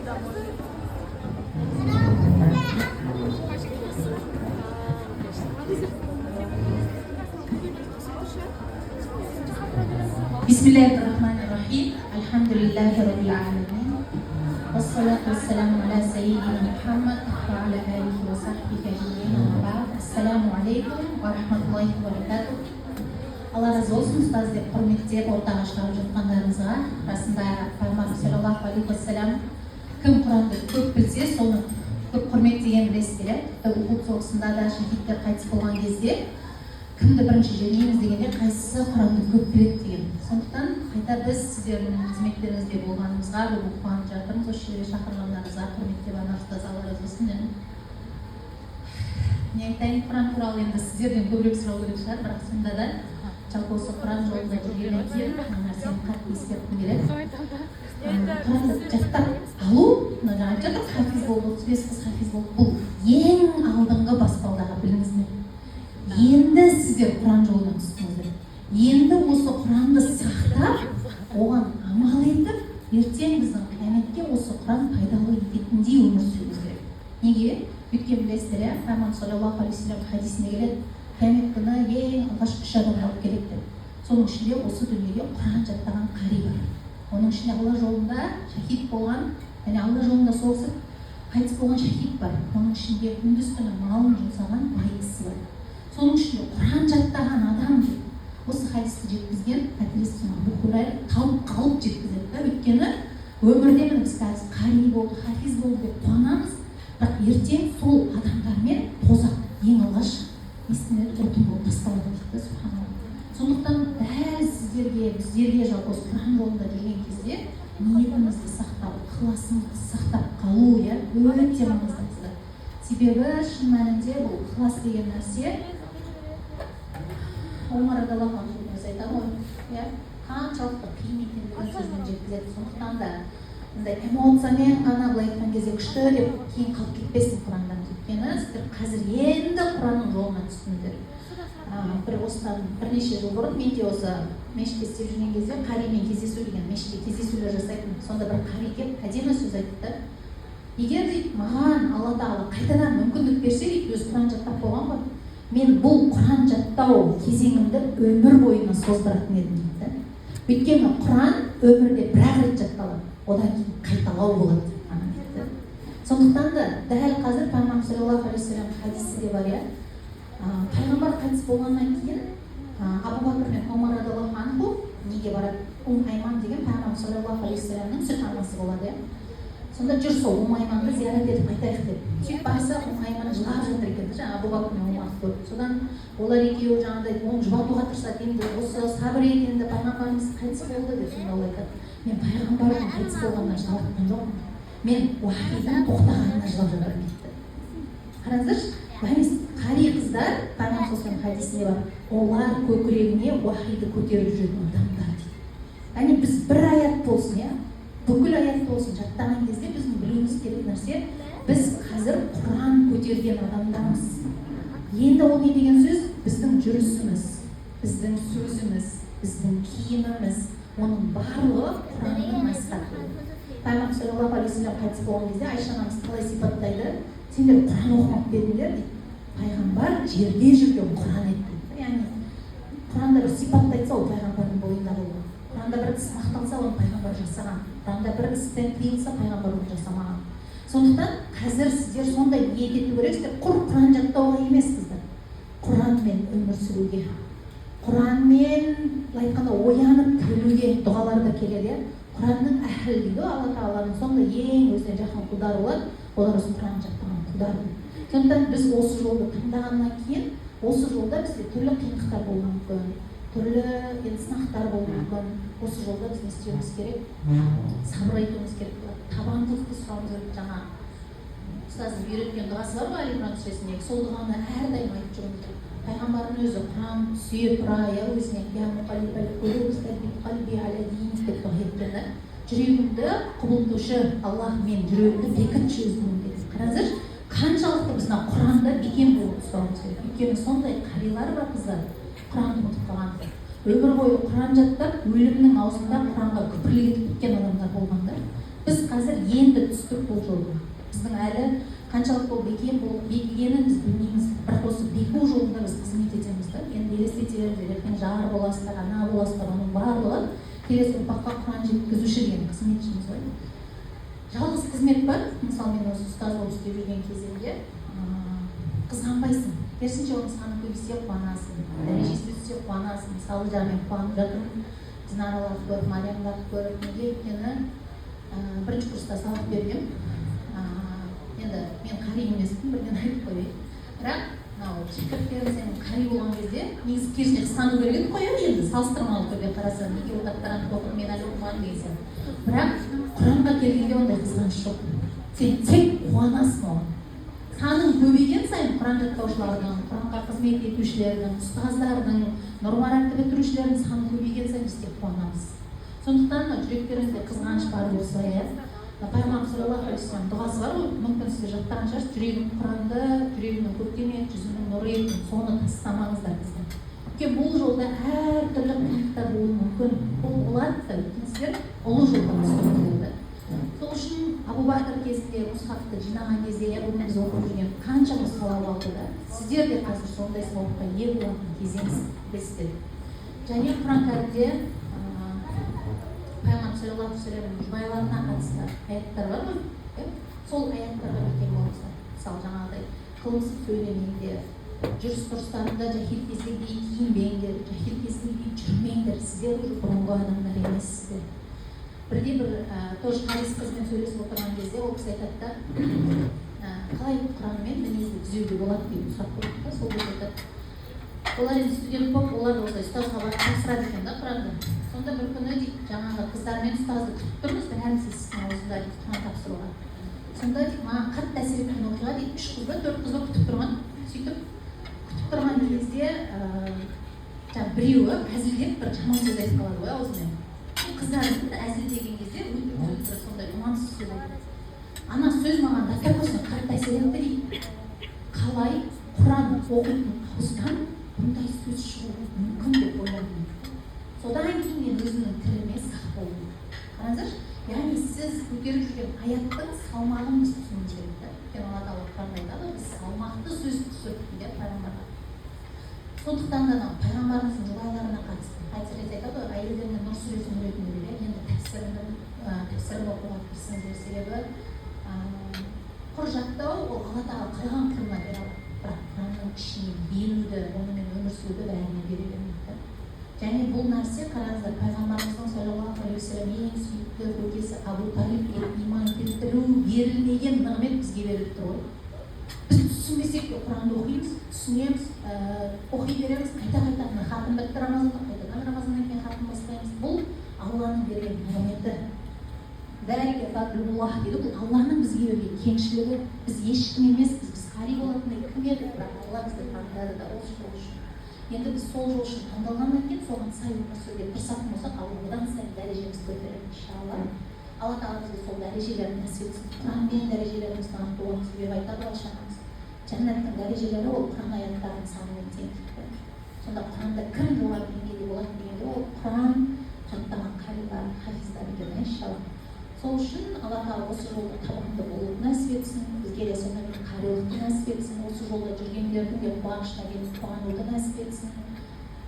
Bismillahirrahmanirrahim. Alhamdulillahirabbil alamin. Wassalatu wassalamu ala sayyidina Muhammad wa ala alihi wa sahbihi ajma'in. Amma ba'd. Assalamu alaikum wa rahmatullahi wa barakatuh. Allah razı olsun ұстаз деп құрметтеп ортаға шығарып жатқандарыңызға. Расында пайғамбарымыз саллаллаху алейхи уассалам кім Құранды көп білсе, соны көп құрметтегенін білесіздер. Ухуд соғысында да шахидтер қайтыс болған кезде кімді бірінші жеңеміз дегенде қайсысы Құранды көп біледі деген. Сондықтан қайта біз сіздердің қызметтеріңізде болғанымызға бүгін қуанып жатырмыз. Осы жерге шақырғандарыңызға құрметтеп ұстаз Allah razı olsun. Не айтайын, Құран туралы енді сіздерден көбірек сұрау керек шығар, бірақ сонда да жалпы осы Құран жолында жүргеннен кейін мына нәрсені қатты ескерткім келеді. Құранды жаттап алу, мына жаңа жатыр, хафиз болды, 35 қыз хафиз болды. Бұл ең алдыңғы баспалдағы, біліңіздер. Енді сіздер Құран жолына түстіңіздер. Енді осы Құранды сақтап, оған амал етіп, ертең біздің қияметке осы Құран пайдалы ететіндей өмір сүруіміз керек. Неге? Өйткені білесіздер, Пайғамбар саллаллаху алейхи ва саллям хадисінде келеді, қиямет күні ең алғаш 3 адам алып келеді деп. Соның ішінде осы дүниеге Құран жаттаған қари бар. Оның ішінде Алла жолында шахид болған, яғни Алла жолында соғысып қайтыс болған шахид бар. Оның ішінде күндіз түні малын жұмсаған бай кісі бар. Соның ішінде Құран жаттаған адам деп. Осы хадисті жеткізген қателеспесем Абу Хурайра талып қалып жеткізеді. Өйткені өмірде біз қазір қари болды, хафиз болды деп қуанамыз. Бірақ ертең сол адамдармен тозақ ең алғаш естімеді отын болып тасталады дейді, субханалла. Сондықтан дәл сіздерге, біздерге жалпы осы Құран жолында жүрген кезде ниетімізді сақтап, ықыласымызды сақтап қалу өте маңызды. Себебі шын мәнінде бұл ықылас деген нәрсе Омар радиаллаху анху өзі айтады ғой, қаншалықты қиын екендігін сөзбен жеткізеді. Сондықтан да эмоциямен ғана былай айтқан кезде күшті деп кейін қалып кетпесін Құрандан. Өйткені сіздер қазір енді Құранның жолына түстіңіздер. Осыдан бірнеше жыл бұрын мен де осы мешітте істеп жүрген кезде қаримен кездесу деген мешітте кездесулер жасайтын. Сонда бір қари келіп әдемі сөз айтты. Егер дейді маған Алла тағала қайтадан мүмкіндік берсе дейді, өзі Құран жаттап болған ғой, мен бұл Құран жаттау кезеңімді өмір бойына создыратын едім дейді. Өйткені Құран өмірде бір-ақ рет жатталады, одан кейін қайталау болады. Сондықтан да дәл қазір Пайғамбар саллаллаху алейхи ва саллям хадисі де бар. Пайғамбар қайтыс болғаннан кейін Абу Бакр мен Омар радиаллаху анху неге барады? Айман деген Пайғамбар саллаллаху алейхи ва саллямның сүт анасы болады. Сонда жүр сол Айманды зиярат етіп қайтайық деп. Сөйтіп барса Айман жылап жатыр екен, жаңа Абу Бакр мен Омар көріп. Содан олар екеуі жаңағыдай оны жұбатуға тырысады, енді осы сабыр ет, енді пайғамбарымыз қайтыс болды деп. Сонда ол айтады, мен пайғамбардың қайтыс болғанына жылап жатқан жоқпын, мен уахидің тоқтағанына жылап жатырмын дейді. Қараңыздаршы, яғни қари қыздар Пайғамбар хадисінде бар, олар көкірегіне уахиді көтеріп жүретін адамдар дейді. Яғни біз бір аят болсын, бүкіл аят болсын жаттаған кезде біздің білуіміз керек нәрсе, біз қазір Құран көтерген адамдармыз. Енді ол не деген сөз? Біздің жүрісіміз, біздің сөзіміз, біздің киіміміз, оның барлығы Құранның насихаты. Пайғамбар саллаллаху алейхи ва саллям қайтыс болған кезде Айша анамыз қалай сипаттайды? Сендер Құран оқымап бердіңдер дейді. Пайғамбар жерде жүрген Құран еді. Яғни Құранда бір сипаттайтса, ол пайғамбардың бойында болған. Құранда бір іс мақталса, оны пайғамбар жасаған. Құранда бір істен тыйылса, пайғамбар оны жасамаған. Сондықтан қазір сіздер сондай ниет ету керексіздер. Құр Құран жаттауға емес қыздар. Құранмен өмір сүруге, Құранмен айтқанда оянып тірілуге дұғалар да келеді. Құранның әһлілігі Алла тағаланың сонда ең өзіне жақын құлдары болады. Олар осы Құран жаттаған құлдар. Сондықтан біз осы жолды таңдағаннан кейін, осы жолда бізде түрлі қиындықтар болуы мүмкін, түрлі сынақтар болуы мүмкін. Осы жолда біз не істеуіміз керек? Сабыр етуіміз керек болады. Табандылықты сұрауымыз керек. Жаңа ұстаздың үйреткен дұғасы бар ғой, Али Имран сүресіндегі, сол дұғаны әрдайым айтып жүруіміз керек. Пайғамбардың өзі Құран сүйе тұра, өзіне я мұқалибал қулуб сәббит қалби аля диник деп дұға еткенде, жүрегімді құбылтушы Аллах, мен жүрегімді бекітші өзіңнің деді. Қараңыздар, қаншалықты біз мына Құранда бекем болып ұстауымыз керек. Өйткені сондай қарилар бар қыздар, Құранды ұмытып қалған. Өмір бойы Құран жаттап, өлімнің аузында Құранға күпірлік етіп кеткен адамдар болғандар. Біз қазір енді түстік бұл жолға. Біздің әлі қаншалықты ол бекігенін біз білмейміз. Бірақ осы беку жолында біз қызмет етеміз да. Енді елестетелерде ертең жар боласыздар, ана боласыздар, оның барлығы келесі ұрпаққа Құран жеткізуші деген қызметшіміз ғой. Жалғыз қызмет бар. Мысалы мен осы ұстаз болып істеп жүрген кезімде қызғанбайсың. Керісінше оның саны көбейсе қуанасың, дәрежесі өссе қуанасың. Мысалы мен қуанып жатырмын, Динараларды көріп, Мариямдарды көріп, неге өйткені бірінші курста сабақ бергем. Енді мен қари емеспін, бірден айтып қояйын. Бірақ мынау шәкірттерім сенің қари болған кезде негізі керісінше қызғану керек еді ғой, енді салыстырмалы түрде қарасаң, неге ол докторант оқыдым, мен әлі оқымадым деген сияқты. Бірақ Құранға келгенде ондай қызғаныш жоқ. Сен тек қуанасың оған. Саның көбейген сайын Құран жаттаушылардың, Құранға қызмет етушілердің, ұстаздардың, нұр мәртебе бітірушілердің саны көбейген сайын біз тек қуанамыз. Сондықтан жүректеріңізде қызғаныш бар болса, Пайғамбар саллаллаху алейхи ва саллям дұғасы бар ғой, мүмкін сіздер жаттаған шығарсыз, жүрегім Құранды, жүрегімнің көктем ет, жүзімнің нұры ет, соны тастамаңыздар бізден. Өйткені бұл жолда әртүрлі қиындықтар болуы мүмкін. Бұл болады да, өйткені сіздер ұлы жолға түсірілді. Сол үшін Абу Бәкір кезінде мұсхафты жинаған кезде, бұрын біз оқып жүрген қаншама сауап алды да, сіздер де қазір сондай сауапқа ие болатын кезеңіз білесіздер. Және Құран кәрімде Пайғамбар саллаллаху алейхи ва саллямның жұбайларына қатысты аяттар бар ғой, сол аяттарға келген болыңыздар. Мысалы жаңағыдай қылмысыз сөйлемеңдер, жүріс-тұрыстарында жахил кездегідей киінбеңдер, жахил кездегідей жүрмеңдер, сіздер бұрынғы адамдар емессіздер. Бірде бір тоже қарис қызбен сөйлесіп отырған кезде ол кісі айтады да, қалай Құранмен мінезді түзеуге болады деп сұрақ қойды да, сол кезде айтады. Олар енді студент болып, олар осылай ұстазға барып тапсырады екен да Құранды. Сонда бір күні дейді, жаңағы қыздармен ұстазды күтіп тұрмыз, бәріміз сіздің аузында дейді Құран тапсыруға. Сонда дейді, маған қатты әсер еткен оқиға дейді, 3 қыз ба 4 қыз ба күтіп тұрған. Сөйтіп күтіп тұрған кезде біреуі әзілдеп бір жаман сөз айтып қалады ғой аузымен. Қыздардың әзіл деген кезде өте сондай имансыз сөз айтады. Ана сөз маған до такой қатты әсер етті дейді. Қалай Құран оқитын ауыздан бұндай сөз шығуы мүмкін деп ойладым. Содан кейін мен өзімнің тіліме сақ болдым. Қараңыздаршы, яғни сіз көтеріп жүрген аяттың салмағын біз түсінуіміз керек та. Өйткені Алла Тағала Құранда айтады, біз салмақты сөз түсірдік дейді пайғамбарға. Сондықтан да пайғамбарымыздың жұбайларына қатысты қайсы рет айтады ғой, әйелдермен Нұр сүресін үйретіңдер деп, енді тәпсірін оқуға кірісіңдер, себебі құр жаттау ол Алла Тағала қалаған құлына бере алады. Бірақ Құранның ішіне енуді, онымен өмір сүруді бәріне бере бермейді. Және бұл нәрсе қараңыздар, пайғамбарымыздың саллаллаху алейхи ва саллям ең сүйікті көкесі Абу Талибке иман келтіру берілмеген нығмет бізге беріліп тұр ғой. Біз түсінбесек те Құранды оқимыз, түсінеміз, оқи береміз, қайта-қайта хатым бітті Рамазанда, қайтадан Рамазаннан кейін хатым бастаймыз. Бұл Алланың берген нығметі. Дәлке фадлуллах дейді, бұл Алланың бізге берген кеңшілігі. Біз ешкім емеспіз, біз қари болатындай кім еді, бірақ Алла бізді таңдады да осы жол үшін. Енді біз сол жол үшін таңдалғаннан кейін соған сай өмір сүруге тырысатын болсақ, одан сайын дәрежеміз көтереді иншалла. Алла Тағала бізге сол дәрежелерді нәсіп етсін. Құранмен дәрежелерімізді арттыруға себеп айтады ғой шамамыз. Жәннаттың дәрежелері ол Құран аяттарының санымен тең. Сонда Құранда кім жоғары деңгейде болады дегенде ол Құран жаттаған қарилар, хафиздар екен иншалла. Сол үшін Алла Тағала осы жолда табанды болуды нәсіп етсін, бізге де сонымен қарилықты нәсіп етсін, осы жолда жүргендердің де қуанышына келіп қуануды нәсіп етсін.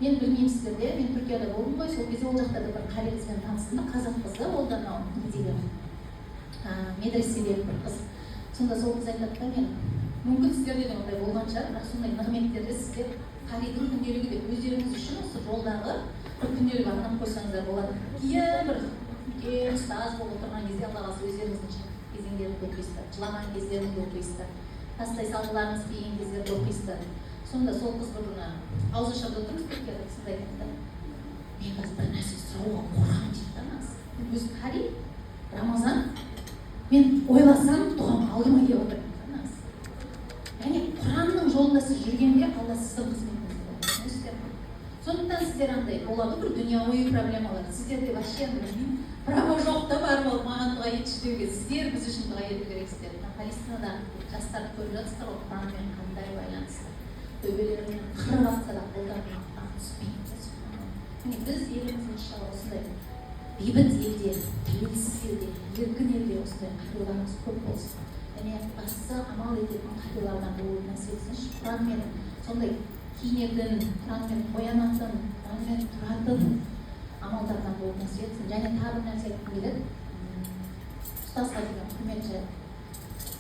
Мен білмеймін сіздерде, мен Түркияда болдым ғой, сол кезде ол жақта да бір қари қызбен таныстым, қазақ қызы, ол да медреседегі бір қыз. Сонда сол қыз айтады да, мен мүмкін сіздерде де ондай болған шығар, бірақ сондай нығметтерді сіздер қаридың күнделігі деп өздеріңіз үшін осы жолдағы бір күнделік арнап қойсаңыздар болады. Бір ұстаз болып отырған кезде Алла қаласа өздеріңіздің кезеңдеріңді оқисыздар, жылаған кездеріңді оқисыздар, тастай салғыларыңыз келген кездерді оқисыздар. Сонда сол қыз бір күні ауыз ашарда отырмыз, Түркияда сонда айтады да, мен қазір бір нәрсе сұрауға қорқамын дейді да, өзі қари, Рамазан, мен ойласам дұғам алдыма келіп отыр. Яғни Құранның жолында сіз жүргенде Алла сіздің қызметіңізді. Сондықтан сіздер андай болады бір дүнияуи проблемалар. Сіздерде вообще право жоқ та барып алып маған дұға етші деуге. Сіздер біз үшін дұға ету керексіздер. Палестинада жастарды көріп жатсыздар ғой, Құранмен қандай байланысты. Төбелерінен қырып атса да қолдарынан Құран түспейді. Біз еліміз иншалла осындай бейбіт елде, тәуелсіз елде, еркін елде осындай қағидарымыз көп болсын. Және бастысы амал ететін қағидардан болуы насип етсінші. Құранмен сондай киінетін, Құранмен оянатын, Құранмен тұратын амалдардан болуы насип етсін. Және тағы бір нәрсе айтқым келеді. Ұстазға деген құрмет жайлы.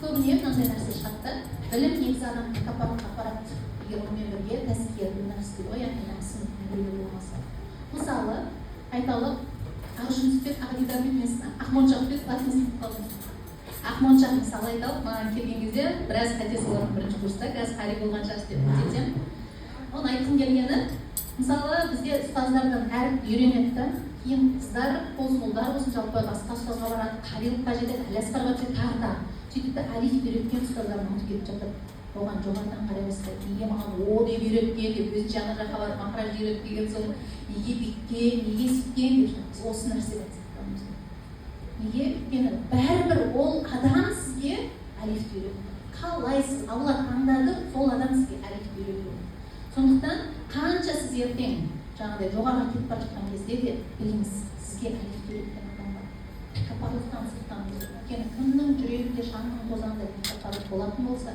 Көбіне мынандай нәрсе шығады. Білім негізі адам тәкаппарлық аппарат, егер онымен бірге тәсілгер бір нәрсе дейді ғой, яғни нәпсінің біреуі болмаса. Мысалы, айталық, Ақжүнісбек, Ағидамбек, мен Ақмоншақбек атым сынып қалдым. Ақмоншақ мысалы айталық, маған келген кезде біраз қатесі болатын бірінші курста, қазір қари болған шығар деп үміттенсем. Оны айтқым келгені, мысалы бізде ұстаздардан әріп үйренеді, кейін қыздар, қолдар болсын, жалпы басқа ұстазға барады, қарилыққа жетеді, Әлиасқарға түседі, тағы да. Сөйтіп әлиф үйреткен ұстаздар ұмытып кетіп жатыр. Оған жоғарыдан қарай бастайды. Неге маған о деп үйреткен деп, өзі жаңа жаққа барып мақраж үйреткен соң, неге бүйткен, неге сөйткен деп жатыр. Біз осы нәрседен сақтамыз. Неге? Өйткені бәрібір ол адам сізге әлифті үйретті. Қалайсыз, Алла таңдады, сол адам сізге әлифті үйретті. Сондықтан қанша сіз ертең жаңағыдай жоғарыға кетіп бара жатқан кезде де біліңіз, сізге әлифті үйреткен адам бар. Тәкаппарлықтан сақтаныңыз. Өйткені кімнің жүрегінде шаңның тозаңдай тәкаппарлық болатын болса,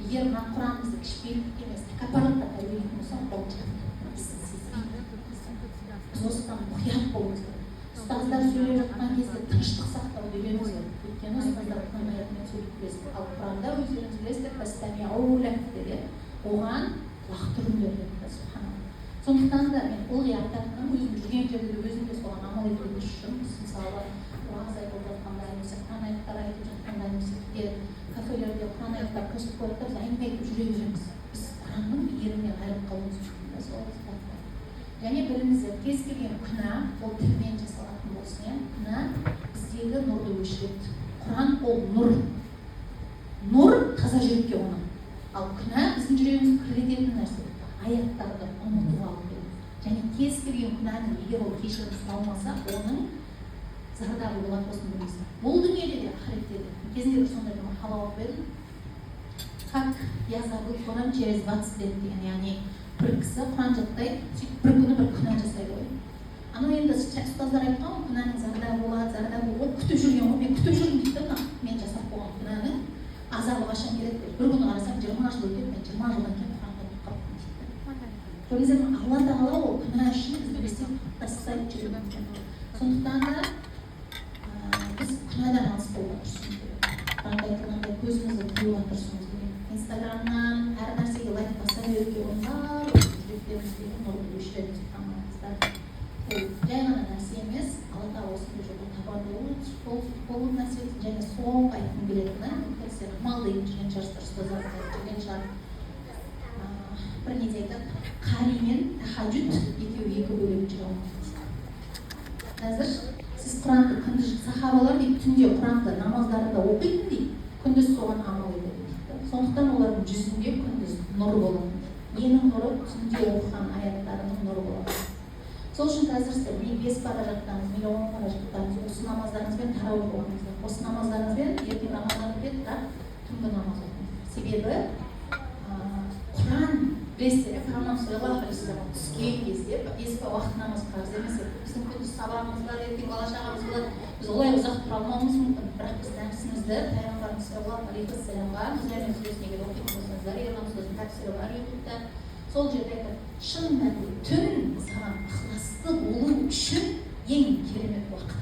егер мына Құранымызды кішіпейілдік емес, тәкаппарлықта тәрбиелейтін болса, ол біз осыдан мұқият болуымыз керек. Ұстаздар сөйлеп жатқан кезде тыныштық сақтауды үйреніңіз керек. Өйткені ұстаздар Құран аятымен сөйлеп білесіз. Ал Құранда өздеріңіз білесіздер, деді, оған құлақ түріңдер деді. Сондықтан да мен ылғи айтатыным, өзім жүрген жерде де өзім де соған амал етуге тырысамын. Мысалы, уағыз айтылып жатқанда немесе Құран аяттар айтылып жатқанда немесе кафелерде Құран аяттар қосылып қояды да біз әңгіме айтып жүре береміз. Біз Құранның ерінен айырылып қалуымыз мүмкін. Және біліңіздер, кез келген күнә ол тілмен жасалатын болсын, күнә біздегі нұрды өшіреді. Құран ол нұр. Нұр таза жүрекке оны. Ал күнә біздің жүрегімізді кірлететін нәрсе. Аяттарды ұмытып алып береді. Және кез келген күнәнің егер ол кешірім сұралмаса, оның зардабы болады осыны білесіз. Бұл дүниеде де, ақиретте де. Кезінде бір сондай бір мақала оқып едім. Как я забыл Құран через 20 лет деген, яғни бір кісі Құран жаттайды, сөйтіп бір күні бір күнә жасайды ғой. Анау енді ұстаздар айтқан ғой, күнәнің зардабы болады, ол күтіп жүрген ғой, мен күтіп жүрмін дейді, мен жасап қойған күнәнің азабы қашан келеді деп. Бір күні қарасам 20 жыл өтеді, мен 20 жылдан кейін Құранға оқып қалыппын дейді. Сол кезде Алла тағала ол күнә үшін бізді істеп тастайды жүргеніміз. Сондықтан да біз күнәдан алыс болуға тырысуымыз керек. Құранда айтылғандай көзімізді тыюға тырысуымыз керек. Инстаграмнан әр нәрсеге лайк баса беруге болмар, жүректеріміздегі нұрды өшіреміз тамағымыздар. Ол жай ғана нәрсе емес, Алла тағала осындай жолда табанды болу нәрсе етсін. Және соңғы айтқым келетіні, сіздер мал деген жүрген шығарсыздар, ұстаздар жүрген шығар. Бір неде айтады, қари мен тахаджуд екеуі екі бөлек жүре алмайды. Қазір сіз Құранды күндіз сахабалар дейді, түнде Құранды намаздарында оқитын дейді, күндіз соған амал етеді. Сондықтан олардың жүзінде күндіз нұр болады. Ненің нұры? Түнде оқыған аяттарының нұры болады. Сол үшін қазір сіздер мен 5 бара жаттаңыз, мен 10 бара жаттаңыз, осы намаздарыңызбен тарауih оқыңыздар. Осы намаздарыңызбен ертең намаздарыңызбен бірақ түнгі намаз оқыңыздар. Себебі Құран білесіздер, Пайғамбар саллаллаху алейхи вассалам түскен кезде ескі уақыт намаз парыз емес еді. Біздің күндіз сабағымыз бар, ертең бала шағамыз болады. Біз олай ұзақ тұра алмауымыз мүмкін, бірақ біз нәпсімізді Пайғамбарымыз саллаллаху алейхи вассаламға Муслим сүресіне келіп оқитын болсаңыздар, ерлан сөздің тәпсірі бар ютубта. Сол жерде айтады, шын мәнінде түн саған ықыласты болу үшін ең керемет уақыт.